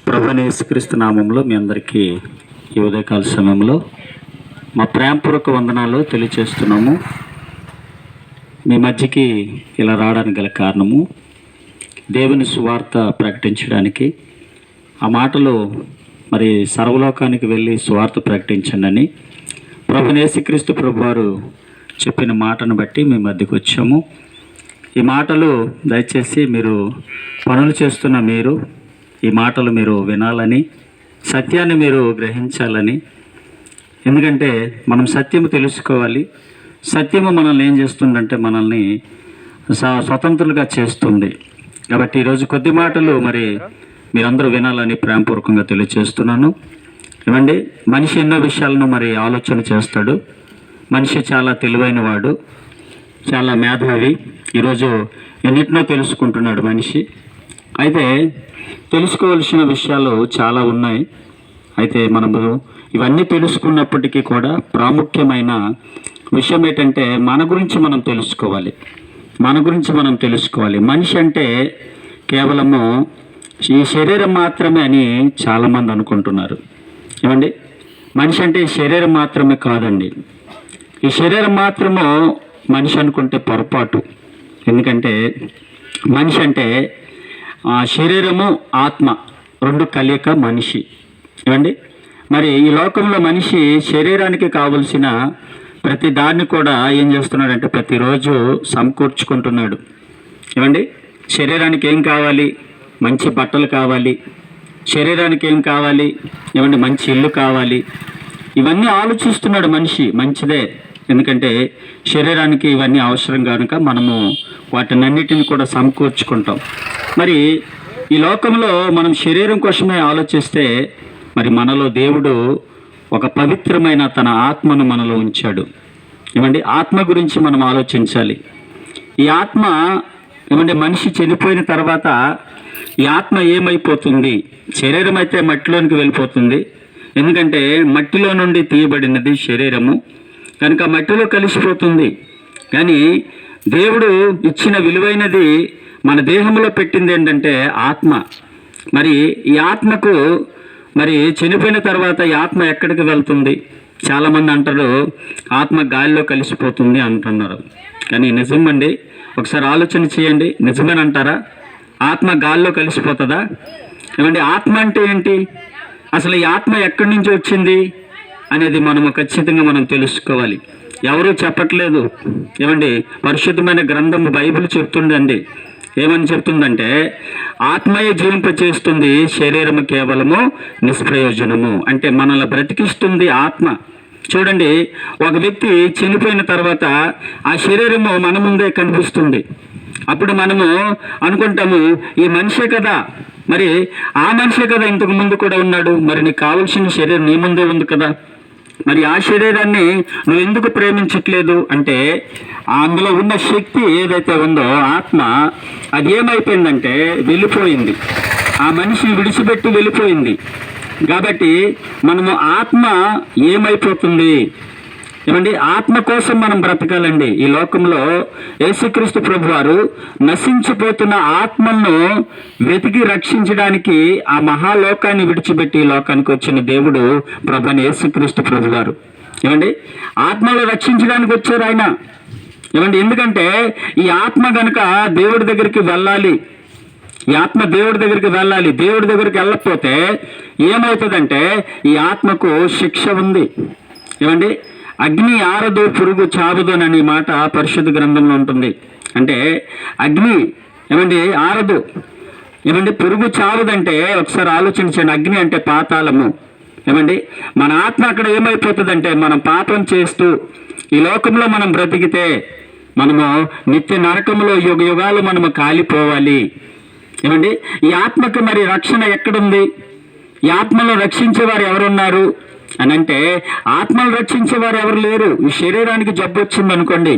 ప్రభువైన యేసుక్రీస్తు నామంలో మీ అందరికీ ఈ ఉదయకాల సమయంలో మా ప్రేమపూర్వక వందనాలు తెలియచేస్తున్నాము. మీ మధ్యకి ఇలా రావడానికి గల కారణము దేవుని సువార్త ప్రకటించడానికి. ఆ మాటలు మరి సర్వలోకానికి వెళ్ళి సువార్త ప్రకటించండి అని ప్రభువైన యేసుక్రీస్తు ప్రభువారు చెప్పిన మాటను బట్టి మీ మధ్యకు వచ్చాము. ఈ మాటలు దయచేసి మీరు పనులు చేస్తున్న మీరు ఈ మాటలు మీరు వినాలని, సత్యాన్ని మీరు గ్రహించాలని. ఎందుకంటే మనం సత్యము తెలుసుకోవాలి. సత్యము మనల్ని ఏం చేస్తుందంటే మనల్ని స్వతంత్రులుగా చేస్తుంది. కాబట్టి ఈరోజు కొద్ది మాటలు మరి మీరందరూ వినాలని ప్రేమపూర్వకంగా తెలియజేస్తున్నాను. ఏమండి, మనిషి ఎన్నో విషయాలను మరి ఆలోచన చేస్తాడు. మనిషి చాలా తెలివైన వాడు, చాలా మేధావి. ఈరోజు ఎన్నిటినో తెలుసుకుంటున్నాడు మనిషి. అయితే తెలుసుకోవాల్సిన విషయాలు చాలా ఉన్నాయి. అయితే మనము ఇవన్నీ తెలుసుకున్నప్పటికీ కూడా ప్రాముఖ్యమైన విషయం ఏంటంటే మన గురించి మనం తెలుసుకోవాలి. మనిషి అంటే కేవలము ఈ శరీరం మాత్రమే అని చాలామంది అనుకుంటున్నారు. ఏమండి, మనిషి అంటే ఈ శరీరం మాత్రమే కాదండి. ఈ శరీరం మాత్రము మనిషి అనుకుంటే పొరపాటు. ఎందుకంటే మనిషి అంటే శరీరము ఆత్మ రెండు కలియక మనిషి. ఏమండి, మరి ఈ లోకంలో మనిషి శరీరానికి కావలసిన ప్రతి దాన్ని కూడా ఏం చేస్తున్నాడంటే ప్రతిరోజు సమకూర్చుకుంటున్నాడు. ఏమండి, శరీరానికి ఏం కావాలి? మంచి బట్టలు కావాలి. శరీరానికి ఏం కావాలి? ఏమండి, మంచి ఇల్లు కావాలి. ఇవన్నీ ఆలోచిస్తున్నాడు మనిషి. మంచిదే, ఎందుకంటే శరీరానికి ఇవన్నీ అవసరం కనుక మనము వాటినన్నిటిని కూడా సమకూర్చుకుంటాం. మరి ఈ లోకంలో మనం శరీరం కోసమే ఆలోచిస్తే మరి మనలో దేవుడు ఒక పవిత్రమైన తన ఆత్మను మనలో ఉంచాడు. ఏమండి, ఆత్మ గురించి మనం ఆలోచించాలి. ఈ ఆత్మ ఏమంటే మనిషి చనిపోయిన తర్వాత ఈ ఆత్మ ఏమైపోతుంది? శరీరం అయితే మట్టిలోనికి వెళ్ళిపోతుంది. ఎందుకంటే మట్టిలో నుండి తీయబడినది శరీరము కనుక మట్టిలో కలిసిపోతుంది. కానీ దేవుడు ఇచ్చిన విలువైనది మన దేహంలో పెట్టింది ఏంటంటే ఆత్మ. మరి ఈ ఆత్మకు మరి చనిపోయిన తర్వాత ఈ ఆత్మ ఎక్కడికి వెళ్తుంది? చాలామంది అంటారు ఆత్మ గాలిలో కలిసిపోతుంది అంటున్నారు. కానీ నిజమండి, ఒకసారి ఆలోచన చేయండి. నిజమేనంటారా? ఆత్మ గాలిలో కలిసిపోతుందా? ఏమండి, ఆత్మ అంటే ఏంటి? అసలు ఈ ఆత్మ ఎక్కడి నుంచి వచ్చింది అనేది మనము ఖచ్చితంగా మనం తెలుసుకోవాలి. ఎవరూ చెప్పట్లేదు. ఏమండి, పరిశుద్ధమైన గ్రంథం బైబిల్ చెప్తుందండి. ఏమని చెప్తుందంటే ఆత్మయే జీవింపచేస్తుంది, శరీరము కేవలము నిష్ప్రయోజనము. అంటే మనల్ని బ్రతికిస్తుంది ఆత్మ. చూడండి, ఒక వ్యక్తి చనిపోయిన తర్వాత ఆ శరీరము మన ముందే కనిపిస్తుంది. అప్పుడు మనము అనుకుంటాము ఈ మనిషే కదా, మరి ఆ మనిషే కదా ఇంతకు ముందు కూడా ఉన్నాడు, మరి నీకు కావలసిన శరీరం నీ ముందే ఉంది కదా, మరి ఆ శరీరాన్ని నువ్వు ఎందుకు ప్రేమించట్లేదు అంటే అందులో ఉన్న శక్తి ఏదైతే ఉందో ఆత్మ, అది ఏమైపోయిందంటే వెళ్ళిపోయింది. ఆ మనిషిని విడిచిపెట్టి వెళ్ళిపోయింది. కాబట్టి మనము ఆత్మ ఏమైపోతుంది? ఏమండి, ఆత్మ కోసం మనం బ్రతకాలండి. ఈ లోకంలో యేసుక్రీస్తు ప్రభువారు నశించిపోతున్న ఆత్మను వెతికి రక్షించడానికి ఆ మహాలోకాన్ని విడిచిపెట్టి ఈ లోకానికి వచ్చిన దేవుడు ప్రభువైన యేసుక్రీస్తు ప్రభువారు. ఏమండి, ఆత్మను రక్షించడానికి వచ్చారు ఆయన. ఏమండి, ఎందుకంటే ఈ ఆత్మ గనుక దేవుడి దగ్గరికి వెళ్ళాలి. ఈ ఆత్మ దేవుడి దగ్గరికి వెళ్ళాలి. దేవుడి దగ్గరికి వెళ్ళకపోతే ఏమవుతుందంటే ఈ ఆత్మకు శిక్ష ఉంది. ఏమండి, అగ్ని ఆరదు, పురుగు చావదు అనే మాట పరిశుద్ధ గ్రంథంలో ఉంటుంది. అంటే అగ్ని ఏమండి ఆరదు, ఏమండి పురుగు చావదంటే ఒకసారి ఆలోచించండి. అగ్ని అంటే పాతాళము. ఏమండి, మన ఆత్మ అక్కడ ఏమైపోతుందంటే మనం పాపం చేస్తూ ఈ లోకంలో మనం బ్రతికితే మనము నిత్య నరకంలో యుగ యుగాలు మనము కాలిపోవాలి. ఏమండి, ఈ ఆత్మకు మరి రక్షణ ఎక్కడుంది? ఈ ఆత్మలో రక్షించేవారు ఎవరున్నారు అని అంటే ఆత్మను రక్షించేవారు ఎవరు లేరు. ఈ శరీరానికి జబ్బు వచ్చింది అనుకోండి,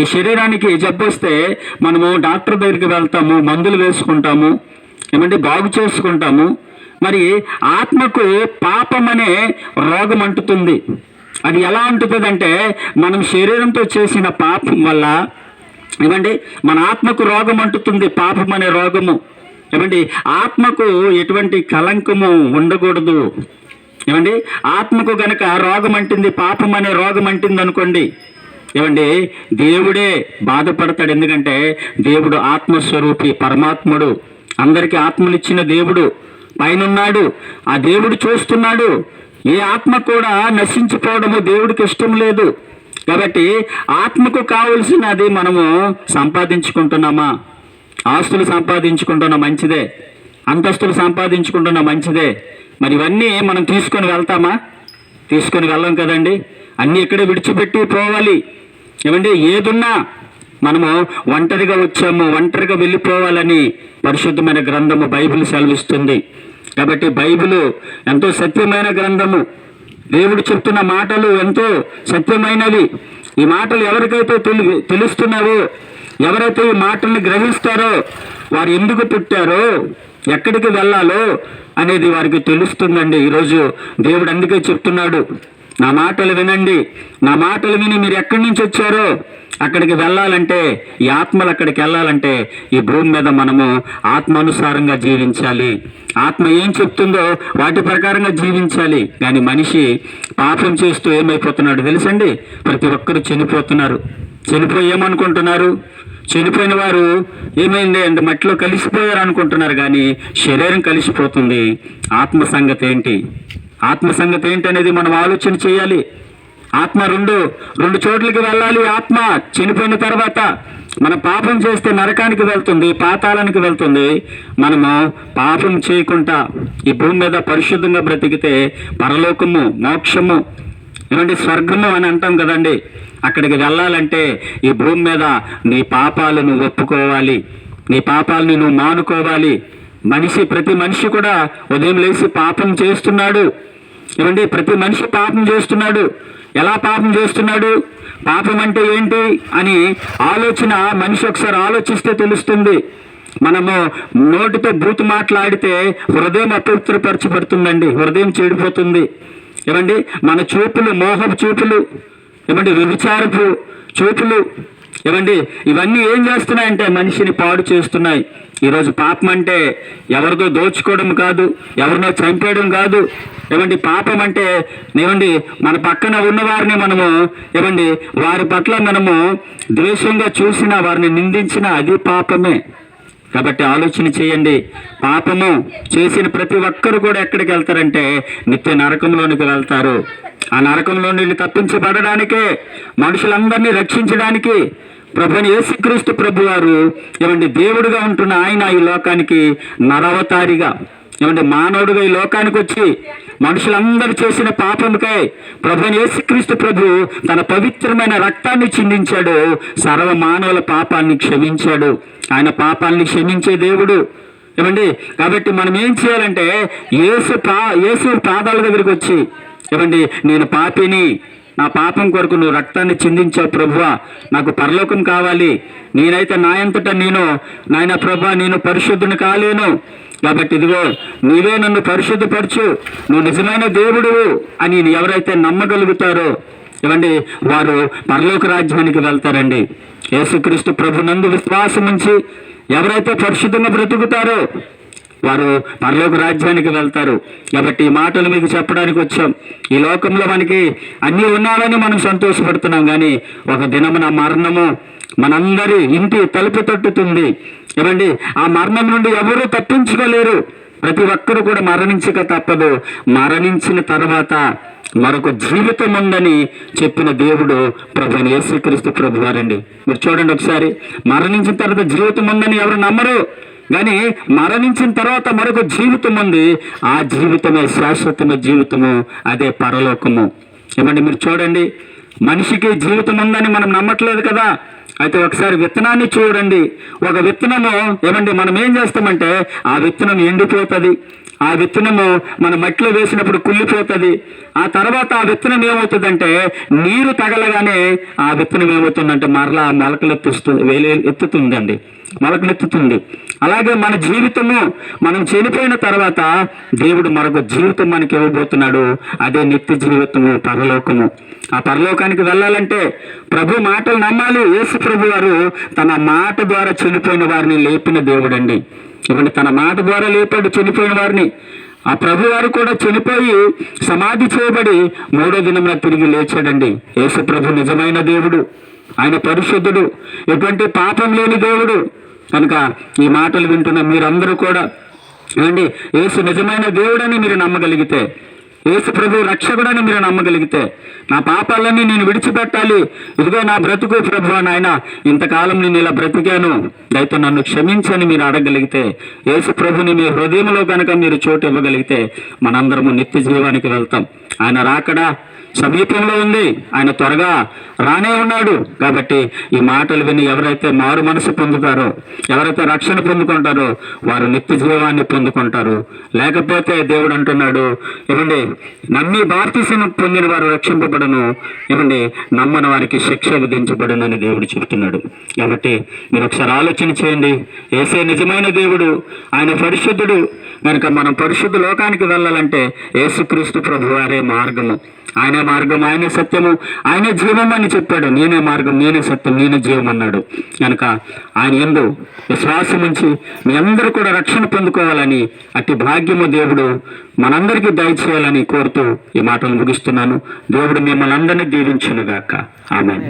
ఈ శరీరానికి జబ్బు వస్తే మనము డాక్టర్ దగ్గరికి వెళ్తాము, మందులు వేసుకుంటాము, ఏమంటే బాగు చేసుకుంటాము. మరి ఆత్మకు పాపం అనే రోగం అంటుతుంది. అది ఎలా అంటుతుందంటే మనం శరీరంతో చేసిన పాపం వల్ల ఏమండి మన ఆత్మకు రోగం అంటుతుంది, పాపం అనే రోగము. ఏమండి, ఆత్మకు ఎటువంటి కలంకము ఉండకూడదు. ఏమండి, ఆత్మకు గనక రోగం అంటింది, పాపం అనే రోగం అంటింది అనుకోండి, ఏమండి, దేవుడే బాధపడతాడు. ఎందుకంటే దేవుడు ఆత్మస్వరూపి, పరమాత్ముడు, అందరికీ ఆత్మనిచ్చిన దేవుడు, పైనున్నాడు. ఆ దేవుడు చూస్తున్నాడు. ఏ ఆత్మ కూడా నశించిపోవడము దేవుడికి ఇష్టం లేదు. కాబట్టి ఆత్మకు కావలసినది మనము సంపాదించుకుంటున్నామా? ఆస్తులు సంపాదించుకుంటున్నా మంచిదే, అంతస్తులు సంపాదించుకుంటున్నా మంచిదే. మరి ఇవన్నీ మనం తీసుకొని వెళ్తామా? తీసుకొని వెళ్ళం కదండి. అన్నీ ఇక్కడే విడిచిపెట్టి పోవాలి. ఏమండి, ఏదున్నా మనము ఒంటరిగా వచ్చాము, ఒంటరిగా వెళ్ళిపోవాలని పరిశుద్ధమైన గ్రంథము బైబిల్ సెలవిస్తుంది. కాబట్టి బైబిల్ ఎంతో సత్యమైన గ్రంథము. దేవుడు చెప్తున్న మాటలు ఎంతో సత్యమైనవి. ఈ మాటలు ఎవరికైతే తెలుస్తున్నావో, ఎవరైతే ఈ మాటల్ని గ్రహిస్తారో, వారు ఎందుకు పుట్టారో, ఎక్కడికి వెళ్ళాలో అనేది వారికి తెలుస్తుందండి. ఈరోజు దేవుడు అందుకే చెప్తున్నాడు, నా మాటలు వినండి. నా మాటలు విని మీరు ఎక్కడి నుంచి వచ్చారో అక్కడికి వెళ్ళాలంటే, ఈ ఆత్మలు అక్కడికి వెళ్ళాలంటే ఈ భూమి మీద మనము ఆత్మానుసారంగా జీవించాలి. ఆత్మ ఏం చెప్తుందో వాటి ప్రకారంగా జీవించాలి. కానీ మనిషి పాపం చేస్తూ ఏమైపోతున్నాడు తెలుసండి? ప్రతి ఒక్కరు చనిపోతున్నారు. చనిపోయి ఏమనుకుంటున్నారు? చనిపోయిన వారు ఏమైంది అంటే మట్టిలో కలిసిపోయారు అనుకుంటున్నారు. కానీ శరీరం కలిసిపోతుంది. ఆత్మ సంగతి ఏంటి? ఆత్మ సంగతి ఏంటి అనేది మనం ఆలోచన చేయాలి. ఆత్మ రెండు చోట్లకి వెళ్ళాలి. ఆత్మ చనిపోయిన తర్వాత మన పాపం చేస్తే నరకానికి వెళ్తుంది, పాతాళానికి వెళ్తుంది. మనము పాపం చేయకుండా ఈ భూమి మీద పరిశుద్ధంగా బ్రతికితే పరలోకము, మోక్షము, ఏమంటే స్వర్గము అని అంటాం కదండి. అక్కడికి వెళ్ళాలంటే ఈ భూమి మీద నీ పాపాలు నువ్వు ఒప్పుకోవాలి, నీ పాపాలని నువ్వు మానుకోవాలి. ప్రతి మనిషి కూడా ఉదయం లేచి పాపం చేస్తున్నాడు. ఏమండి, ప్రతి మనిషి పాపం చేస్తున్నాడు. ఎలా పాపం చేస్తున్నాడు? పాపం అంటే ఏంటి అని ఆలోచన మనిషి ఒకసారి ఆలోచిస్తే తెలుస్తుంది. మనము నోటితో బూతు మాట్లాడితే హృదయం అపవిత్రపరచబడుతుందండి, హృదయం చెడిపోతుంది. ఏమండి, మన చూపులు మోహపు చూపులు, ఏమండి వ్యభిచారపు చూపులు, ఏమండి ఇవన్నీ ఏం చేస్తున్నాయంటే మనిషిని పాడు చేస్తున్నాయి. ఈరోజు పాపం అంటే ఎవరిదో దోచుకోవడం కాదు, ఎవరినో చంపేయడం కాదు. ఏమండి, పాపం అంటే ఏమండి మన పక్కన ఉన్నవారిని మనము ఏమండి వారి పట్ల మనము ద్వేషంగా చూసినా, వారిని నిందించినా అది పాపమే. కాబట్టి ఆలోచన చేయండి. పాపము చేసిన ప్రతి ఒక్కరు కూడా ఎక్కడికి వెళ్తారంటే నిత్య నరకంలోనికి వెళ్తారు. ఆ నరకంలో నుండి తప్పించబడడానికే, మనుషులందరినీ రక్షించడానికి ప్రభుని యేసుక్రీస్తు ప్రభు వారు ఏమండి దేవుడిగా ఉంటున్న ఆయన ఈ లోకానికి నరవతారిగా, ఏమంటే మానవుడిగా ఈ లోకానికి వచ్చి మనుషులందరూ చేసిన పాపముకై ప్రభుని యేసుక్రీస్తు ప్రభు తన పవిత్రమైన రక్తాన్ని చిందించాడు. సర్వ మానవుల పాపాన్ని క్షమించాడు. ఆయన పాపాన్ని క్షమించే దేవుడు. ఏమండి, కాబట్టి మనం ఏం చేయాలంటే యేసు పాదాల దగ్గరికి వచ్చి, ఏమండి నేను పాపిని, నా పాపం కొరకు నువ్వు రక్తాన్ని చిందించావు ప్రభువా, నాకు పరలోకం కావాలి. నేనైతే నా అంతటా నాయన ప్రభువా నేను పరిశుద్ధుని కాలేను. కాబట్టి ఇదిగో నీవే నన్ను పరిశుద్ధపరచు, నువ్వు నిజమైన దేవుడు అని ఎవరైతే నమ్మగలుగుతారో ఏమండి వారు పరలోక రాజ్యానికి వెళ్తారండి. యేసుక్రీస్తు ప్రభు నందు విశ్వాసం ఉంచి ఎవరైతే పరిశుద్ధంగా బ్రతుకుతారో వారు పరలోక రాజ్యానికి వెళ్తారు. కాబట్టి ఈ మాటలు మీకు చెప్పడానికి వచ్చాం. ఈ లోకంలో మనకి అన్నీ ఉన్నాయని మనం సంతోషపడుతున్నాం. కానీ ఒక దినమున మరణము మనందరి ఇంటి తలుపు తట్టుతుంది. ఏమండి, ఆ మరణం నుండి ఎవరూ తప్పించుకోలేరు. ప్రతి ఒక్కరు కూడా మరణించక తప్పదు. మరణించిన తర్వాత మరొక జీవితం ఉందని చెప్పిన దేవుడు ప్రభువైన యేసుక్రీస్తు ప్రభు వారండి. మీరు చూడండి ఒకసారి, మరణించిన తర్వాత జీవితం ఉందని ఎవరు నమ్మరు. కానీ మరణించిన తర్వాత మరొక జీవితం ఉంది. ఆ జీవితమే శాశ్వతమైన జీవితము, అదే పరలోకము. ఏమండి మీరు చూడండి, మనిషికి జీవితం ఉందని మనం నమ్మట్లేదు కదా. అయితే ఒకసారి విత్తనాన్ని చూడండి. ఒక విత్తనము ఏమండి మనం ఏం చేస్తామంటే ఆ విత్తనం ఎండిపోతుంది. ఆ విత్తనము మన మట్టిలో వేసినప్పుడు కుళ్ళిపోతుంది. ఆ తర్వాత ఆ విత్తనం ఏమవుతుందంటే నీరు తగలగానే ఆ విత్తనం ఏమవుతుందంటే మరలా ఎత్తుతుందండి, మొలకలెత్తుతుంది. అలాగే మన జీవితము మనం చనిపోయిన తర్వాత దేవుడు మరొక జీవితం మనకి ఇవ్వబోతున్నాడు. అదే నిత్య జీవితము, పరలోకము. ఆ పరలోకానికి వెళ్ళాలంటే ప్రభు మాటలు నమ్మాలి. యేసు ప్రభు వారు తన మాట ద్వారా చనిపోయిన వారిని లేపిన దేవుడండి. ఇవ్వండి, తన మాట ద్వారా లేపాడు చనిపోయిన వారిని. ఆ ప్రభు వారు కూడా చనిపోయి సమాధి చేయబడి 3వ దినమున తిరిగి లేచాడండి. యేసు ప్రభు నిజమైన దేవుడు, ఆయన పరిశుద్ధుడు, ఎటువంటి పాపం లేని దేవుడు. కనుక ఈ మాటలు వింటున్న మీరందరూ కూడా ఏమండి, యేసు నిజమైన దేవుడని మీరు నమ్మగలిగితే, యేసు ప్రభు రక్షకుడని మీరు నమ్మగలిగితే, నా పాపాలన్నీ నేను విడిచిపెట్టాలి, ఇదిగో నా బ్రతుకు ప్రభు నాయన, ఇంతకాలం నేను ఇలా బ్రతికాను, దయతో నన్ను క్షమించని మీరు అడగగలిగితే, యేసు ప్రభుని మీ హృదయంలో కనుక మీరు చోటు ఇవ్వగలిగితే మనందరము నిత్య జీవానికి వెళ్తాం. ఆయన రాకడా సమీపంలో ఉంది, ఆయన త్వరగా రానే ఉన్నాడు. కాబట్టి ఈ మాటలు విని ఎవరైతే మారు మనసు పొందుతారో, ఎవరైతే రక్షణ పొందుకుంటారో వారు నిత్య జీవాన్ని పొందుకుంటారు. లేకపోతే దేవుడు అంటున్నాడు, ఏమండి, నమ్మి బాప్తిసం పొందిన వారు రక్షింపబడను, ఏమండి, నమ్మని వారికి శిక్ష విధించబడును అని దేవుడు చెబుతున్నాడు. కాబట్టి మీరు ఒకసారి ఆలోచన చేయండి. యేసే నిజమైన దేవుడు, ఆయన పరిశుద్ధుడు. కనుక మనం పరిశుద్ధ లోకానికి వెళ్ళాలంటే యేసుక్రీస్తు ప్రభు వారే మార్గము, ఆయనే మార్గం, ఆయనే సత్యము, ఆయనే జీవం అని చెప్పాడు. నేనే మార్గం, నేనే సత్యం, నేనే జీవం అన్నాడు. కనుక ఆయన యందు విశ్వాసం ఉంచి మీ అందరూ కూడా రక్షణ పొందుకోవాలని, అట్టి భాగ్యము దేవుడు మనందరికీ దయచేయాలని కోరుతూ ఈ మాటలు ముగిస్తున్నాను. దేవుడు మిమ్మల్ని అందరినీ దీవించునుగాక. ఆమేన్.